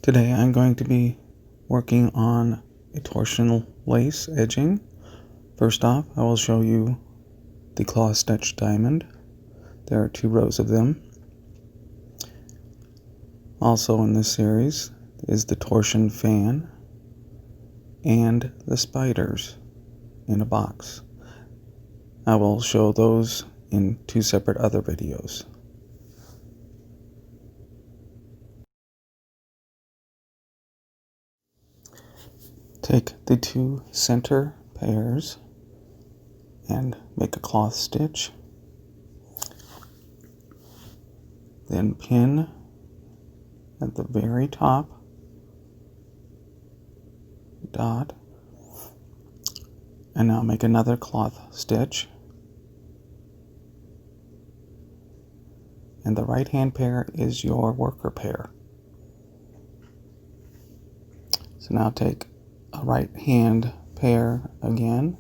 Today I'm going to be working on a torsion lace edging. First off, I will show you the claw stitch diamond. There are 2 rows of them. Also in this series is the torsion fan and the spiders in a box. I will show those in 2 separate other videos. Take the 2 center pairs and make a cloth stitch. Then pin at the very top, dot, and now make another cloth stitch. And the right hand pair is your worker pair. So now take a right hand pair again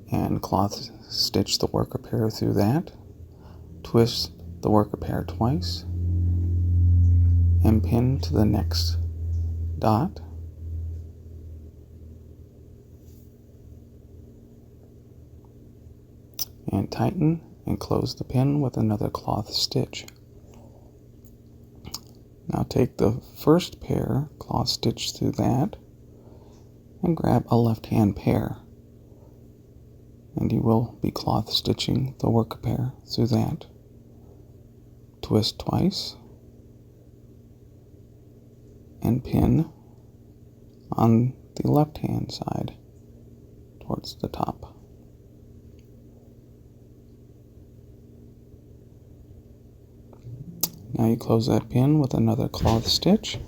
and cloth stitch the worker pair through that. Twist the worker pair twice and pin to the next dot. And tighten and close the pin with another cloth stitch. Now take the first pair, cloth stitch through that, and grab a left hand pair. And you will be cloth stitching the worker pair through that. Twist twice and pin on the left hand side towards the top. Now you close that pin with another cloth stitch.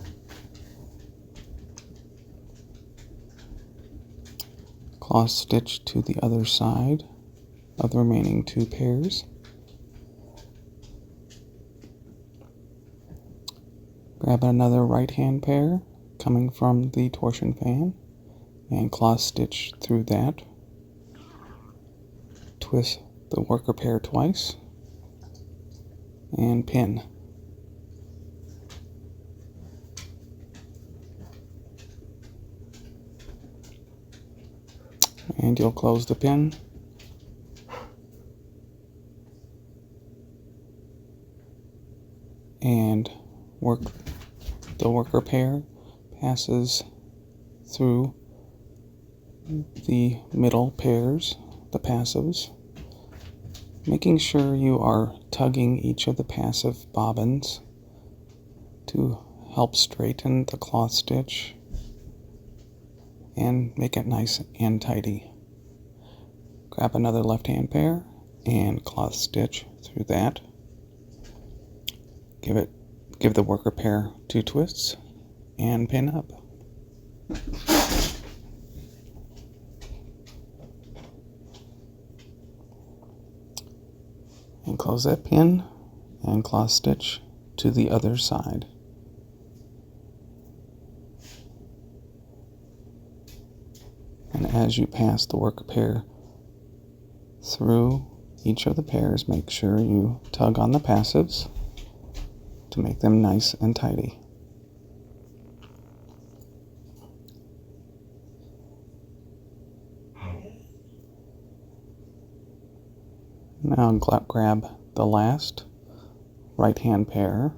Cloth stitch to the other side of the remaining 2 pairs. Grab another right hand pair coming from the torsion fan and cloth stitch through that. Twist the worker pair twice and pin. And you'll close the pin and the worker pair passes through the middle pairs, the passives, making sure you are tugging each of the passive bobbins to help straighten the cloth stitch and make it nice and tidy. Grab another left hand pair and cloth stitch through that. Give the worker pair 2 twists and pin up. And close that pin and cloth stitch to the other side. And as you pass the worker pair through each of the pairs, make sure you tug on the passives to make them nice and tidy. Now grab the last right hand pair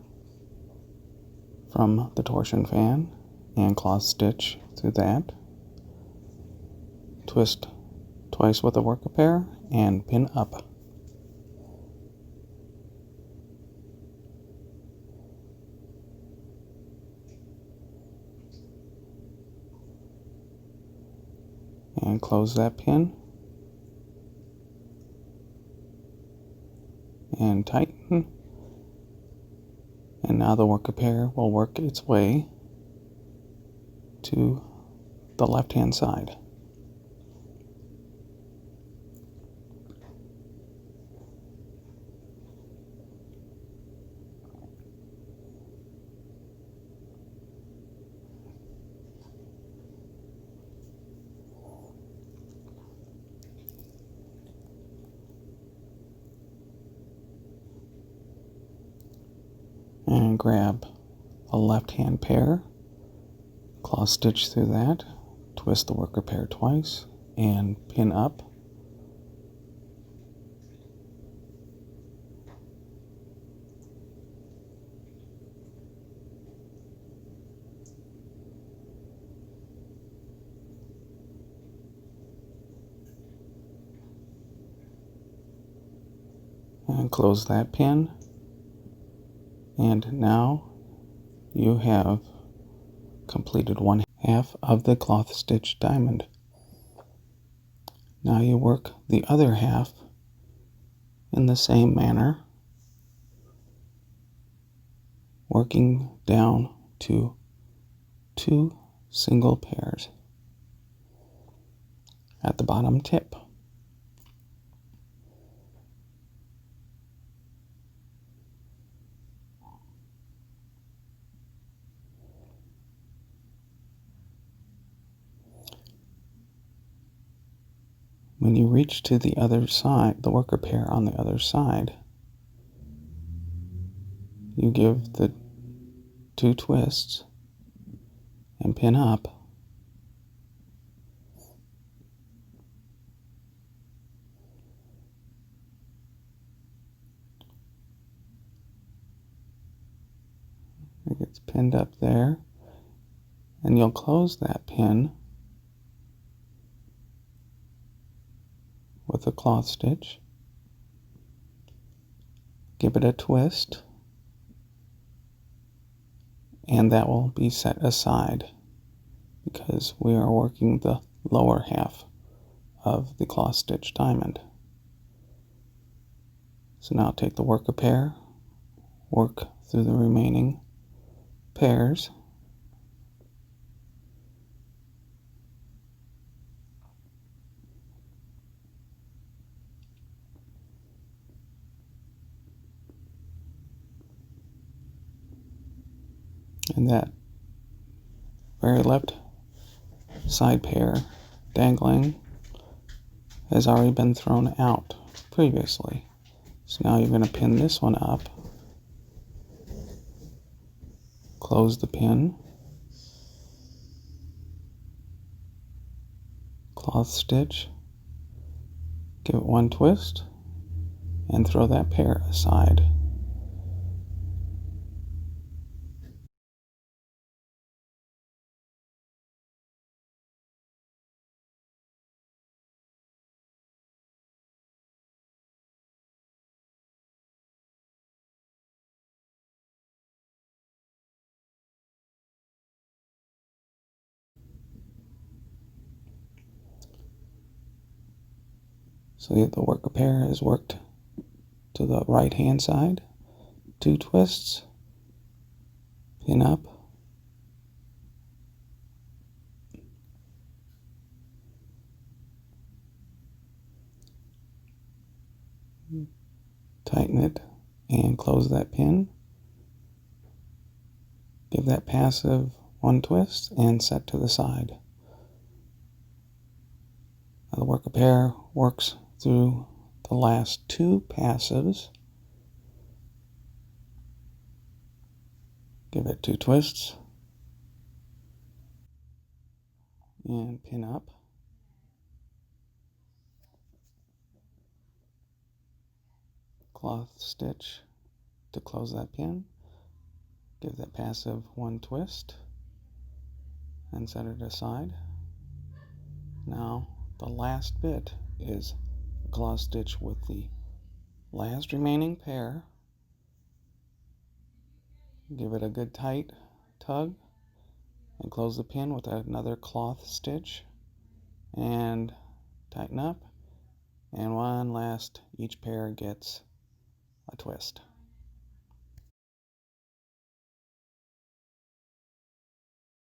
from the torsion fan and cloth stitch through that. Twist twice with a worker pair and pin up. And close that pin and tighten. And now the worker pair will work its way to the left hand side. And grab a left-hand pair, cloth stitch through that, twist the worker pair twice, and pin up. And close that pin. And now you have completed one half of the cloth stitch diamond. Now you work the other half in the same manner, working down to 2 single pairs at the bottom tip. When you reach to the other side, the worker pair on the other side, you give the 2 twists and pin up. It gets pinned up there, and you'll close that pin with a cloth stitch. Give it a twist, and that will be set aside because we are working the lower half of the cloth stitch diamond. So now take the worker pair, work through the remaining pairs, and that very left side pair dangling has already been thrown out previously. So now you're going to pin this one up, close the pin, cloth stitch, give it one twist, and throw that pair aside. So the worker pair is worked to the right hand side, 2 twists, pin up, tighten it, and close that pin. Give that passive one twist and set to the side. Now the worker pair works through the last 2 passives. Give it 2 twists and pin up. Cloth stitch to close that pin. Give that passive one twist and set it aside. Now the last bit is a cloth stitch with the last remaining pair. Give it a good tight tug and close the pin with another cloth stitch and tighten up, and one last, each pair gets a twist.